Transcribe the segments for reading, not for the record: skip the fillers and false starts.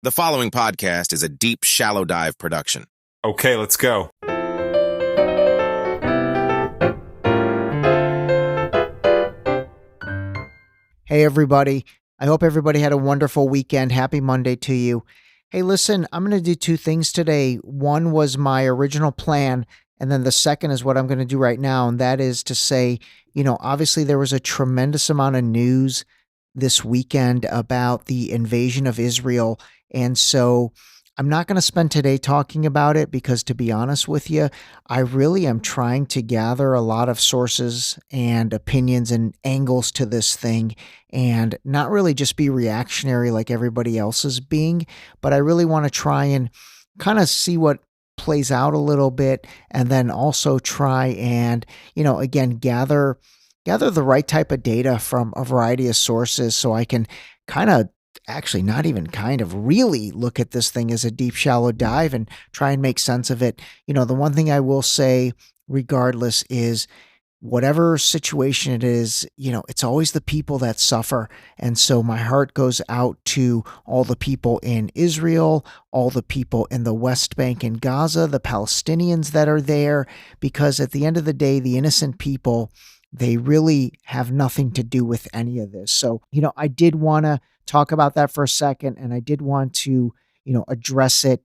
The following podcast is a deep, shallow dive production. Okay, let's go. Hey, everybody. I hope everybody had a wonderful weekend. Happy Monday to you. Hey, listen, I'm going to do two things today. One was my original plan, and then the second is what I'm going to do right now, and that is to say, obviously there was a tremendous amount of news this weekend about the invasion of Israel, and so I'm not going to spend today talking about it because, to be honest with you, I really am trying to gather a lot of sources and opinions and angles to this thing and not really just be reactionary like everybody else is being, but I really want to try and kind of see what plays out a little bit, and then also try and, again, gather the right type of data from a variety of sources so I can kind of actually not even kind of really look at this thing as a deep, shallow dive and try and make sense of it. The one thing I will say regardless is whatever situation it is, it's always the people that suffer. And so my heart goes out to all the people in Israel, all the people in the West Bank and Gaza, the Palestinians that are there, because at the end of the day, the innocent people, they really have nothing to do with any of this. So, I did want to talk about that for a second, and I did want to, address it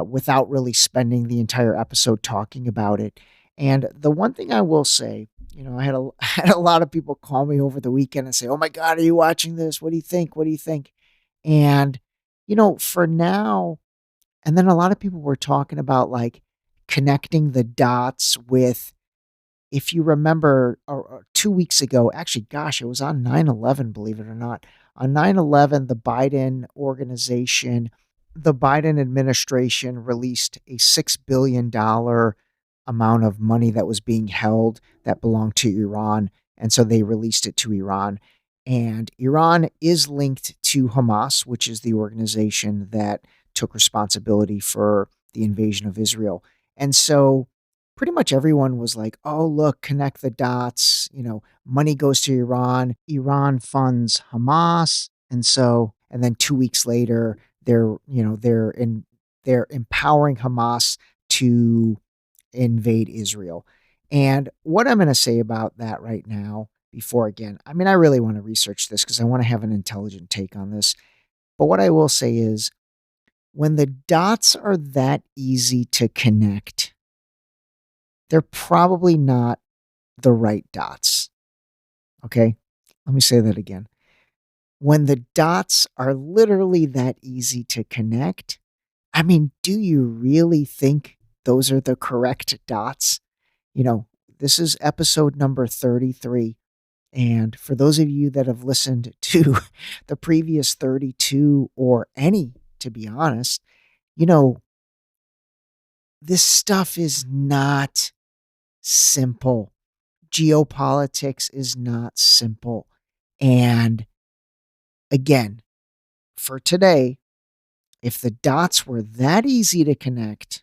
without really spending the entire episode talking about it. And the one thing I will say, I had had a lot of people call me over the weekend and say, "Oh my God, are you watching this? What do you think? What do you think?" And, for now, and then a lot of people were talking about like connecting the dots with, if you remember, 2 weeks ago, actually, gosh, it was on 9/11, believe it or not. On 9/11, the Biden organization, the Biden administration released a $6 billion amount of money that was being held that belonged to Iran. And so they released it to Iran. And Iran is linked to Hamas, which is the organization that took responsibility for the invasion of Israel. And so pretty much everyone was like, "Oh, look, connect the dots. Money goes to Iran. Iran funds Hamas." And then 2 weeks later, they're empowering Hamas to invade Israel. And what I'm going to say about that right now, before again, I mean, I really want to research this because I want to have an intelligent take on this. But what I will say is, when the dots are that easy to connect, they're probably not the right dots. Okay? Let me say that again. When the dots are literally that easy to connect, I mean, do you really think those are the correct dots? This is episode number 33. And for those of you that have listened to the previous 32 or any, to be honest, this stuff is not simple. Geopolitics is not simple. And again, for today, if the dots were that easy to connect,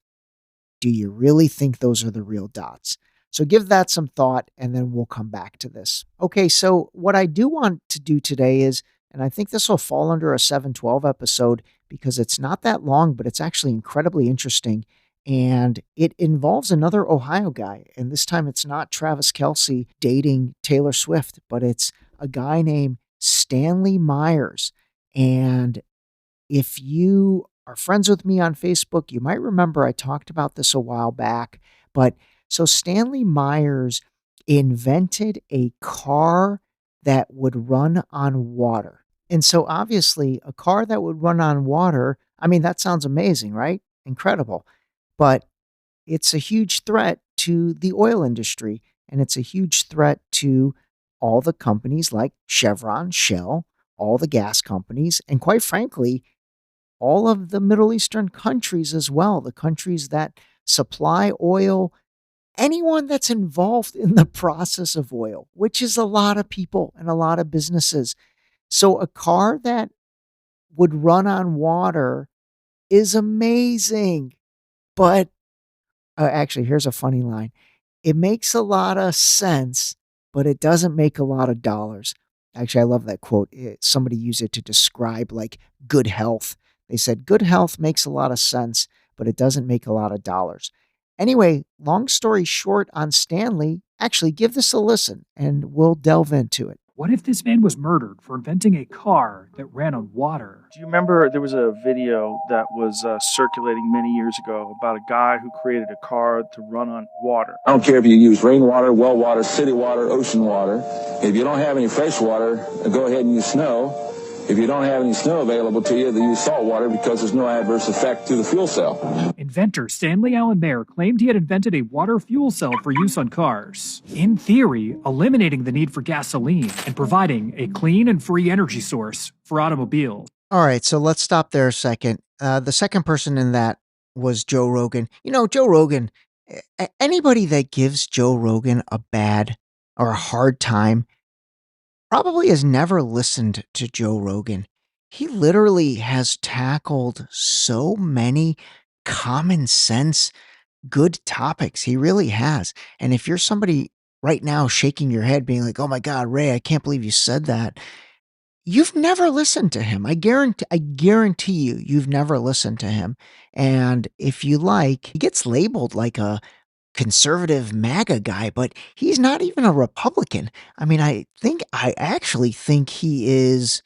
do you really think those are the real dots? So give that some thought, and then we'll come back to this. Okay, so what I do want to do today is, and I think this will fall under a 712 episode because it's not that long, but it's actually incredibly interesting. And it involves another Ohio guy. And this time it's not Travis Kelce dating Taylor Swift, but it's a guy named Stanley Myers. And if you are friends with me on Facebook, you might remember I talked about this a while back. But so Stanley Myers invented a car that would run on water. And so obviously a car that would run on water, I mean, that sounds amazing, right? Incredible. But it's a huge threat to the oil industry, and it's a huge threat to all the companies like Chevron, Shell, all the gas companies, and quite frankly, all of the Middle Eastern countries as well, the countries that supply oil, anyone that's involved in the process of oil, which is a lot of people and a lot of businesses. So a car that would run on water is amazing. But actually, here's a funny line. It makes a lot of sense, but it doesn't make a lot of dollars. Actually, I love that quote. Somebody used it to describe like good health. They said good health makes a lot of sense, but it doesn't make a lot of dollars. Anyway, long story short on Stanley, actually give this a listen and we'll delve into it. What if this man was murdered for inventing a car that ran on water? Do you remember there was a video that was circulating many years ago about a guy who created a car to run on water? I don't care if you use rainwater, well water, city water, ocean water. If you don't have any fresh water, go ahead and use snow. If you don't have any snow available to you, then use salt water because there's no adverse effect to the fuel cell. Inventor Stanley Allen Meyer claimed he had invented a water fuel cell for use on cars, in theory, eliminating the need for gasoline and providing a clean and free energy source for automobiles. All right, so let's stop there a second. The second person in that was Joe Rogan. Joe Rogan, anybody that gives Joe Rogan a bad or a hard time probably has never listened to Joe Rogan. He literally has tackled so many common sense, good topics. He really has. And if you're somebody right now shaking your head, being like, oh my God, Ray, I can't believe you said that. You've never listened to him. I guarantee you, you've never listened to him. And if you like, he gets labeled like a conservative MAGA guy, but he's not even a Republican. I mean, I actually think he is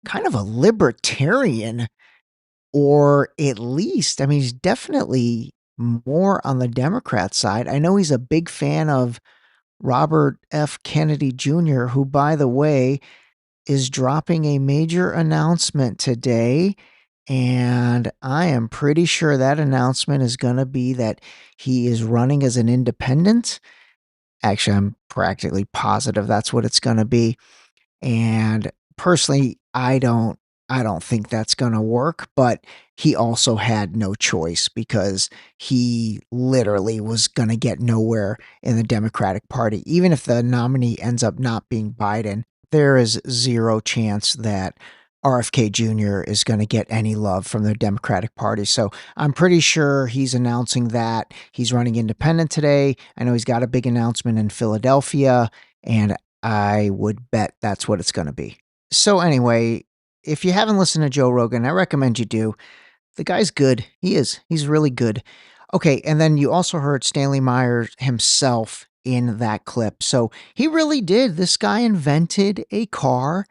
kind of a libertarian, or at least, I mean, he's definitely more on the Democrat side. I know he's a big fan of Robert F. Kennedy Jr., who, by the way, is dropping a major announcement today. And I am pretty sure that announcement is going to be that he is running as an independent. Actually, I'm practically positive that's what it's going to be. And personally, I don't think that's going to work, but he also had no choice because he literally was going to get nowhere in the Democratic Party. Even if the nominee ends up not being Biden, there is zero chance that RFK Jr. is going to get any love from the Democratic Party. So I'm pretty sure he's announcing that he's running independent today. I know he's got a big announcement in Philadelphia, and I would bet that's what it's going to be. So anyway, if you haven't listened to Joe Rogan, I recommend you do. The guy's good. He is. He's really good. Okay, and then you also heard Stanley Meyer himself in that clip. So he really did. This guy invented a car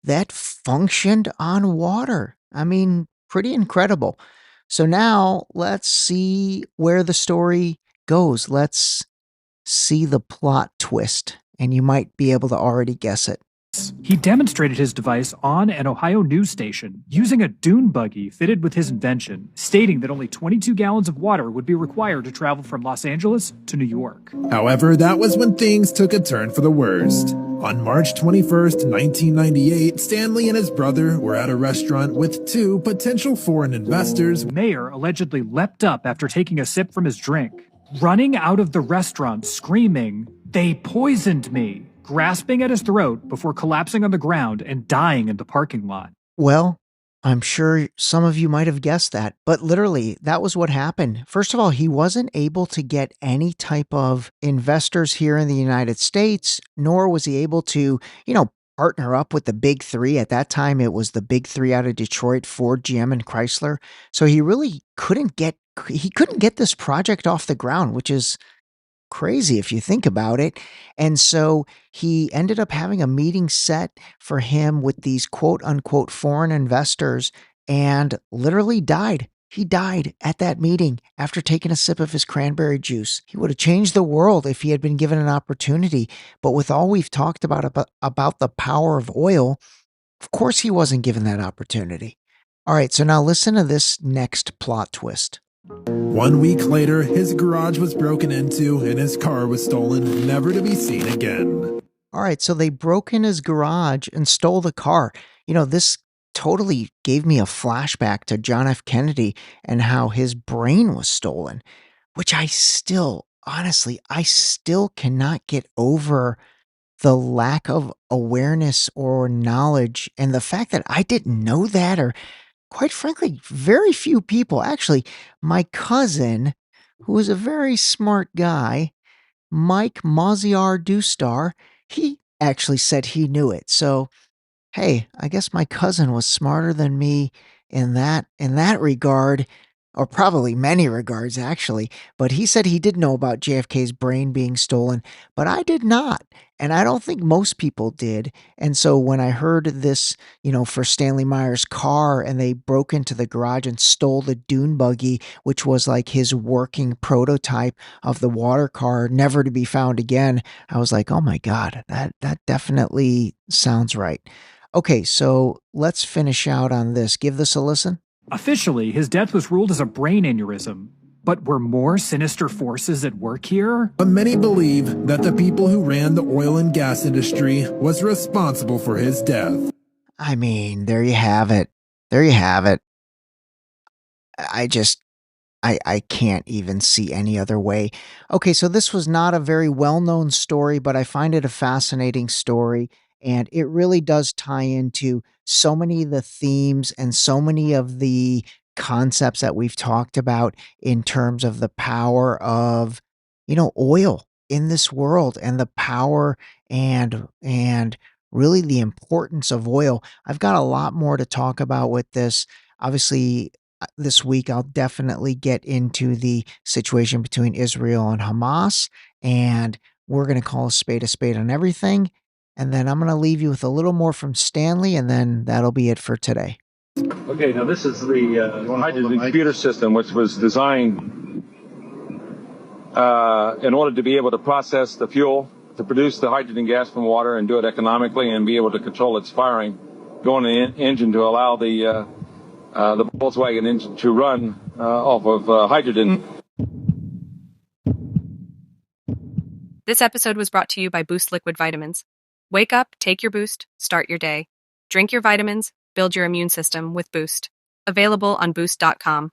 that functioned on water. I mean, pretty incredible. So now let's see where the story goes. Let's see the plot twist, and you might be able to already guess it. He demonstrated his device on an Ohio news station using a dune buggy fitted with his invention, stating that only 22 gallons of water would be required to travel from Los Angeles to New York. However, that was when things took a turn for the worst. On March 21st, 1998, Stanley and his brother were at a restaurant with two potential foreign investors. Meyer allegedly leapt up after taking a sip from his drink, running out of the restaurant screaming, "They poisoned me!" grasping at his throat before collapsing on the ground and dying in the parking lot. Well, I'm sure some of you might have guessed that, but literally that was what happened. First of all, he wasn't able to get any type of investors here in the United States, nor was he able to, partner up with the big three. At that time, it was the big three out of Detroit, Ford, GM, and Chrysler. So he really couldn't get this project off the ground, which is crazy if you think about it. And so he ended up having a meeting set for him with these quote unquote foreign investors and literally died. He died at that meeting after taking a sip of his cranberry juice. He would have changed the world if he had been given an opportunity. But with all we've talked about the power of oil, of course he wasn't given that opportunity. All right, so now listen to this next plot twist. 1 week later, his garage was broken into and his car was stolen, never to be seen again. All right, so they broke in his garage and stole the car. This totally gave me a flashback to John F. Kennedy and how his brain was stolen, which I still cannot get over the lack of awareness or knowledge and the fact that I didn't know that, or quite frankly, very few people. Actually, my cousin, who is a very smart guy, Mike Maziar Dustar, he actually said he knew it. So, hey, I guess my cousin was smarter than me in that regard, or probably many regards actually, but he said he did know about JFK's brain being stolen, but I did not. And I don't think most people did. And so when I heard this, for Stanley Meyer's car and they broke into the garage and stole the dune buggy, which was like his working prototype of the water car, never to be found again, I was like, oh my God, that definitely sounds right. Okay, so let's finish out on this. Give this a listen. Officially, his death was ruled as a brain aneurysm. But were more sinister forces at work here? But many believe that the people who ran the oil and gas industry was responsible for his death. I mean, there you have it. There you have it. I can't even see any other way. Okay, so this was not a very well-known story, but I find it a fascinating story, and it really does tie into so many of the themes and so many of the concepts that we've talked about in terms of the power of, oil in this world and the power and really the importance of oil. I've got a lot more to talk about with this. Obviously, this week I'll definitely get into the situation between Israel and Hamas, and we're going to call a spade on everything. And then I'm going to leave you with a little more from Stanley, and then that'll be it for today. Okay, now this is the hydrogen computer system, which was designed in order to be able to process the fuel, to produce the hydrogen gas from water and do it economically and be able to control its firing, go in the engine to allow the Volkswagen engine to run off of hydrogen. This episode was brought to you by Boost Liquid Vitamins. Wake up, take your Boost, start your day. Drink your vitamins, build your immune system with Boost. Available on Boost.com.